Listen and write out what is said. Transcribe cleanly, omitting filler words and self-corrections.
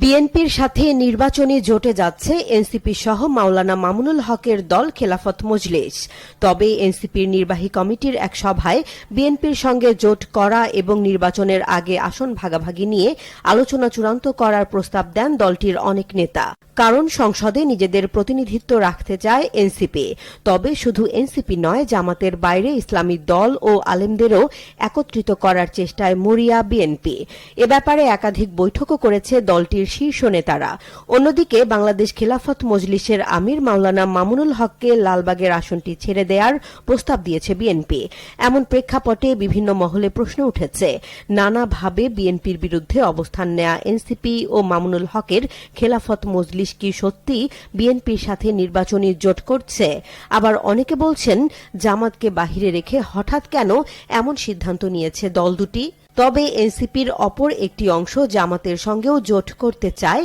বিএনপির সাথে নির্বাচনী জোটে যাচ্ছে এনসিপি সহ মাওলানা মামুনুল হকের দল খেলাফত মজলিস। তবে এনসিপির নির্বাহী কমিটির এক সভায় বিএনপির সঙ্গে জোট করা এবং নির্বাচনের আগে আসন ভাগাভাগি নিয়ে আলোচনা চূড়ান্ত করার প্রস্তাব দেন দলটির অনেক নেতা। কারণ সংসদে নিজেদের প্রতিনিধিত্ব রাখতে চায় এনসিপি। তবে শুধু এনসিপি নয়, জামাতের বাইরে ইসলামী দল ও আলেমদেরও একত্রিত করার চেষ্টায় মরিয়া বিএনপি। এ ব্যাপারে একাধিক বৈঠকও করেছে দলটির শীর্ষ নেতারা। অন্যদিকে বাংলাদেশ খেলাফত মজলিসের আমির মাওলানা মামুনুল হককে লালবাগের আসনটি ছেড়ে দেওয়ার প্রস্তাব দিয়েছে বিএনপি। এমন প্রেক্ষাপটে বিভিন্ন মহলে প্রশ্ন উঠেছে, নানাভাবে বিএনপির বিরুদ্ধে অবস্থান নেয়া এনসিপি ও মামুনুল হকের খেলাফত মজলিস কি সত্যি বিএনপির সাথে নির্বাচনী জোট করছে? আবার অনেকে বলছেন, জামাতকে বাহিরে রেখে হঠাৎ কেন এমন সিদ্ধান্ত নিয়েছে দল দুটি? তবে এনসিপির অপর একটি অংশ জামাতের সঙ্গেও জোট করতে চায়।